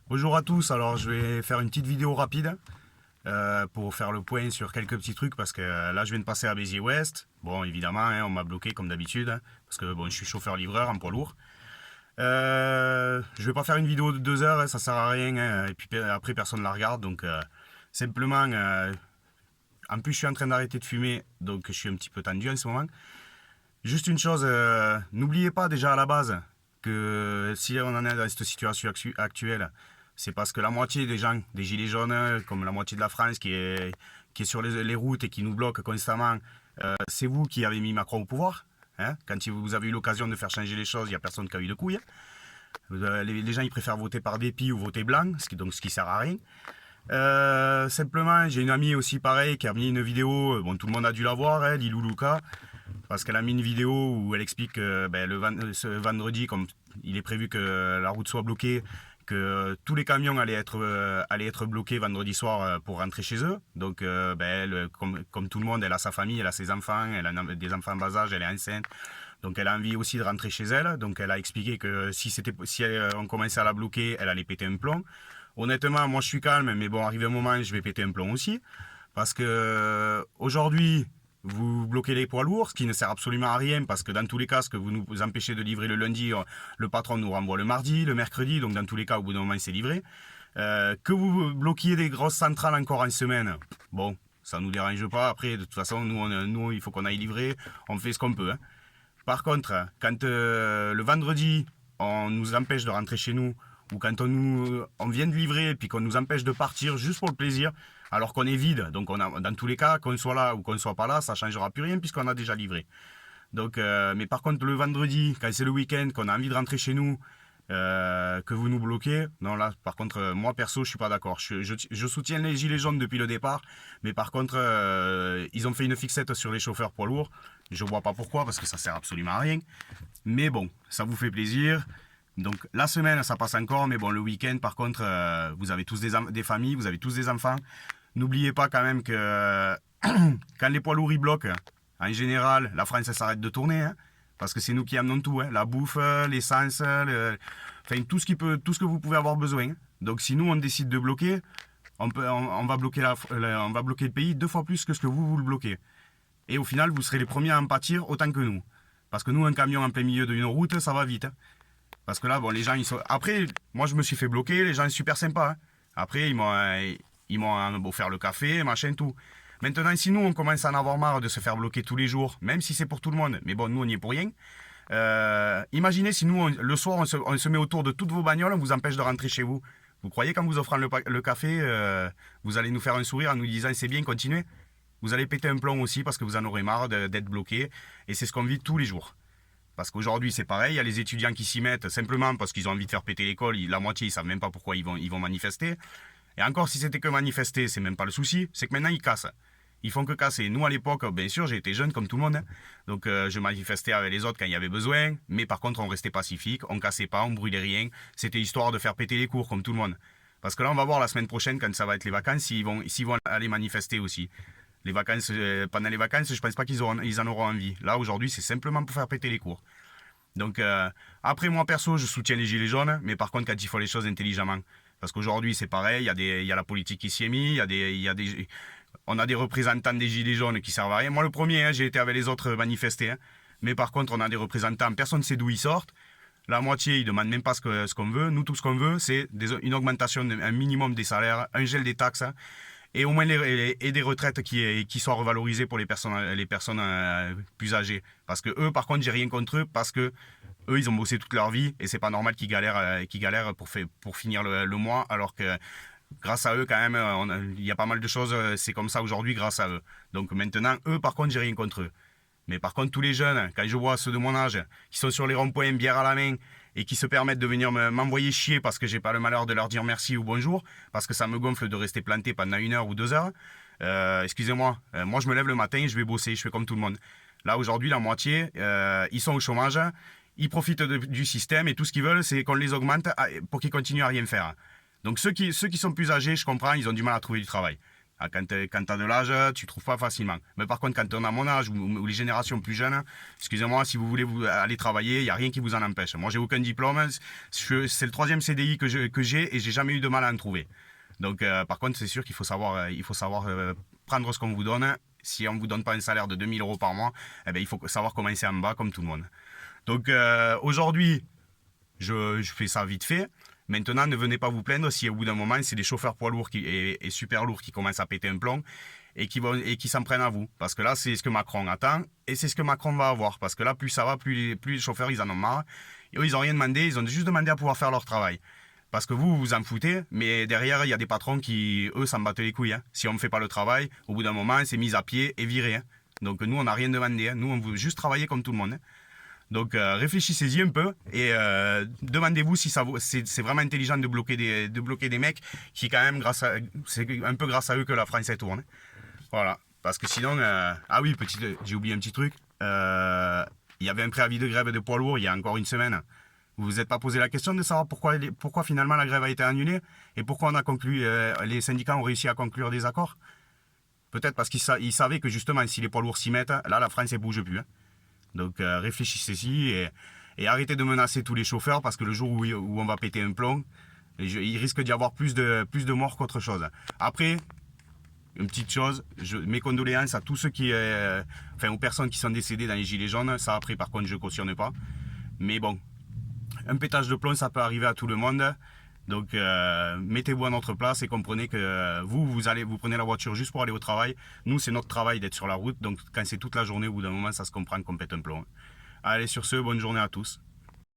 Bonjour à tous, alors je vais faire une petite vidéo rapide pour faire le point sur quelques petits trucs parce que là je viens de passer à Béziers-Ouest. Bon évidemment on m'a bloqué comme d'habitude parce que bon, je suis chauffeur-livreur en poids lourd. Je vais pas faire une vidéo de 2 heures, ça sert à rien et puis après personne la regarde donc simplement en plus je suis en train d'arrêter de fumer donc je suis un petit peu tendu en ce moment. Juste une chose, n'oubliez pas déjà à la base que si on en est dans cette situation actuelle, c'est parce que la moitié des gens, des gilets jaunes, comme la moitié de la France qui est sur les routes et qui nous bloque constamment, c'est vous qui avez mis Macron au pouvoir. Hein. Quand vous avez eu l'occasion de faire changer les choses, il n'y a personne qui a eu de couilles. Les gens ils préfèrent voter par dépit ou voter blanc, ce qui sert à rien. Simplement, j'ai une amie aussi pareil qui a mis une vidéo, bon tout le monde a dû la voir, hein, Lilou Luca, parce qu'elle a mis une vidéo où elle explique que ce vendredi, comme il est prévu que la route soit bloquée, que tous les camions allaient être bloqués vendredi soir pour rentrer chez eux. Donc, elle, comme tout le monde, elle a sa famille, elle a ses enfants, elle a des enfants en bas âge, elle est enceinte. Donc, elle a envie aussi de rentrer chez elle. Donc, elle a expliqué que si on commençait à la bloquer, elle allait péter un plomb. Honnêtement, moi, je suis calme, mais bon, arrivé un moment, je vais péter un plomb aussi. Parce que aujourd'hui, vous bloquez les poids lourds, ce qui ne sert absolument à rien, parce que dans tous les cas, ce que vous nous empêchez de livrer le lundi, le patron nous renvoie le mardi, le mercredi, donc dans tous les cas, au bout d'un moment, c'est livré. Que vous bloquiez des grosses centrales encore en semaine, bon, ça ne nous dérange pas. Après, de toute façon, nous il faut qu'on aille livrer, on fait ce qu'on peut. Hein. Par contre, quand le vendredi, on nous empêche de rentrer chez nous, ou quand on vient de livrer et puis qu'on nous empêche de partir juste pour le plaisir, alors qu'on est vide, donc dans tous les cas, qu'on soit là ou qu'on ne soit pas là, ça ne changera plus rien puisqu'on a déjà livré. Donc, mais par contre, le vendredi, quand c'est le week-end, qu'on a envie de rentrer chez nous, que vous nous bloquez, non là, par contre, moi perso, je suis pas d'accord. Je soutiens les gilets jaunes depuis le départ, mais par contre, ils ont fait une fixette sur les chauffeurs poids lourds. Je vois pas pourquoi, parce que ça sert absolument à rien. Mais bon, ça vous fait plaisir. Donc la semaine, ça passe encore, mais bon, le week-end, par contre, vous avez tous des familles, vous avez tous des enfants. N'oubliez pas quand même que quand les poids lourds ils bloquent, en général, la France s'arrête de tourner, hein, parce que c'est nous qui amenons tout, hein, la bouffe, l'essence, enfin tout ce que vous pouvez avoir besoin. Donc si nous on décide de bloquer, on va bloquer on va bloquer le pays 2 fois plus que ce que vous le bloquez. Et au final, vous serez les premiers à en pâtir autant que nous, parce que nous, un camion en plein milieu d'une route, ça va vite. Hein. Parce que là, bon, les gens, ils sont. Après, moi, je me suis fait bloquer, les gens sont super sympas. Hein. Après, ils m'ont offert le café, machin, tout. Maintenant, si nous, on commence à en avoir marre de se faire bloquer tous les jours, même si c'est pour tout le monde, mais bon, nous, on n'y est pour rien. Imaginez si nous, le soir, on se met autour de toutes vos bagnoles, on vous empêche de rentrer chez vous. Vous croyez qu'en vous offrant le café, vous allez nous faire un sourire en nous disant c'est bien, continuez. Vous allez péter un plomb aussi parce que vous en aurez marre d'être bloqué. Et c'est ce qu'on vit tous les jours. Parce qu'aujourd'hui, c'est pareil, il y a les étudiants qui s'y mettent simplement parce qu'ils ont envie de faire péter l'école. La moitié, ils ne savent même pas pourquoi ils vont manifester. Et encore, si c'était que manifester, c'est même pas le souci. C'est que maintenant, ils cassent. Ils font que casser. Nous, à l'époque, bien sûr, j'ai été jeune comme tout le monde. Hein. Donc, je manifestais avec les autres quand il y avait besoin. Mais par contre, on restait pacifique, on cassait pas, on brûlait rien. C'était histoire de faire péter les cours comme tout le monde. Parce que là, on va voir la semaine prochaine, quand ça va être les vacances, s'ils vont aller manifester aussi. Les vacances, pendant les vacances, je pense pas qu'ils en auront envie. Là, aujourd'hui, c'est simplement pour faire péter les cours. Donc, après, moi, perso, je soutiens les gilets jaunes, mais par contre, quand il faut les choses intelligemment. Parce qu'aujourd'hui, c'est pareil, il y a la politique qui s'y est mise, on a des représentants des gilets jaunes qui servent à rien. Moi, le premier, hein, j'ai été avec les autres manifester. Hein. Mais par contre, on a des représentants, personne ne sait d'où ils sortent. La moitié, ils ne demandent même pas ce qu'on veut. Nous, tout ce qu'on veut, c'est une augmentation, un minimum des salaires, un gel des taxes. Hein, et au moins et des retraites qui soient revalorisées pour les personnes plus âgées. Parce que eux, par contre, j'ai rien contre eux, parce que eux, ils ont bossé toute leur vie, et c'est pas normal qu'ils galèrent pour finir le mois, alors que grâce à eux, quand même, il y a pas mal de choses, c'est comme ça aujourd'hui grâce à eux. Donc maintenant, eux, par contre, j'ai rien contre eux. Mais par contre, tous les jeunes, quand je vois ceux de mon âge, qui sont sur les ronds-points, bière à la main, et qui se permettent de venir m'envoyer chier parce que j'ai pas le malheur de leur dire merci ou bonjour, parce que ça me gonfle de rester planté pendant 1 heure ou 2 heures, excusez-moi, moi je me lève le matin, je vais bosser, je fais comme tout le monde. Là, aujourd'hui, la moitié, ils sont au chômage, ils profitent du système, et tout ce qu'ils veulent, c'est qu'on les augmente pour qu'ils continuent à rien faire. Donc ceux qui sont plus âgés, je comprends, ils ont du mal à trouver du travail. Quand tu as de l'âge, tu trouves pas facilement. Mais par contre, quand on a mon âge ou les générations plus jeunes, excusez-moi, si vous voulez aller travailler, il n'y a rien qui vous en empêche. Moi, j'ai aucun diplôme. C'est le 3e CDI que j'ai et j'ai jamais eu de mal à en trouver. Donc, par contre, c'est sûr qu'il faut savoir, prendre ce qu'on vous donne. Si on ne vous donne pas un salaire de 2000 € par mois, eh ben, il faut savoir commencer en bas comme tout le monde. Donc, aujourd'hui, je fais ça vite fait. Maintenant, ne venez pas vous plaindre si au bout d'un moment, c'est des chauffeurs poids lourds et super lourds qui commencent à péter un plomb et qui s'en prennent à vous. Parce que là, c'est ce que Macron attend et c'est ce que Macron va avoir. Parce que là, plus ça va, plus les chauffeurs, ils en ont marre. Et eux, ils n'ont rien demandé, ils ont juste demandé à pouvoir faire leur travail. Parce que vous vous en foutez, mais derrière, il y a des patrons qui, eux, s'en battent les couilles. Hein. Si on ne fait pas le travail, au bout d'un moment, c'est mis à pied et viré. Hein. Donc nous, on n'a rien demandé. Hein. Nous, on veut juste travailler comme tout le monde. Hein. Donc réfléchissez-y un peu et demandez-vous si c'est vraiment intelligent de bloquer des mecs qui quand même c'est un peu grâce à eux que la France tourne. Voilà, parce que sinon ah oui, j'ai oublié un petit truc. Il y avait un préavis de grève de poids lourds il y a encore une semaine. Vous vous êtes pas posé la question de savoir pourquoi finalement la grève a été annulée et pourquoi on a conclu les syndicats ont réussi à conclure des accords. Peut-être parce qu'ils savaient que justement si les poids lourds s'y mettent, là la France ne bouge plus. Hein. Donc réfléchissez-y et arrêtez de menacer tous les chauffeurs parce que le jour où on va péter un plomb, il risque d'y avoir plus de morts qu'autre chose. Après, une petite chose, mes condoléances à tous ceux aux personnes qui sont décédées dans les gilets jaunes. Ça après par contre je ne cautionne pas. Mais bon, un pétage de plomb ça peut arriver à tout le monde. Donc mettez-vous à notre place et comprenez que vous prenez la voiture juste pour aller au travail. Nous, c'est notre travail d'être sur la route. Donc quand c'est toute la journée, au bout d'un moment, ça se comprend qu'on pète un plomb. Allez, sur ce, bonne journée à tous.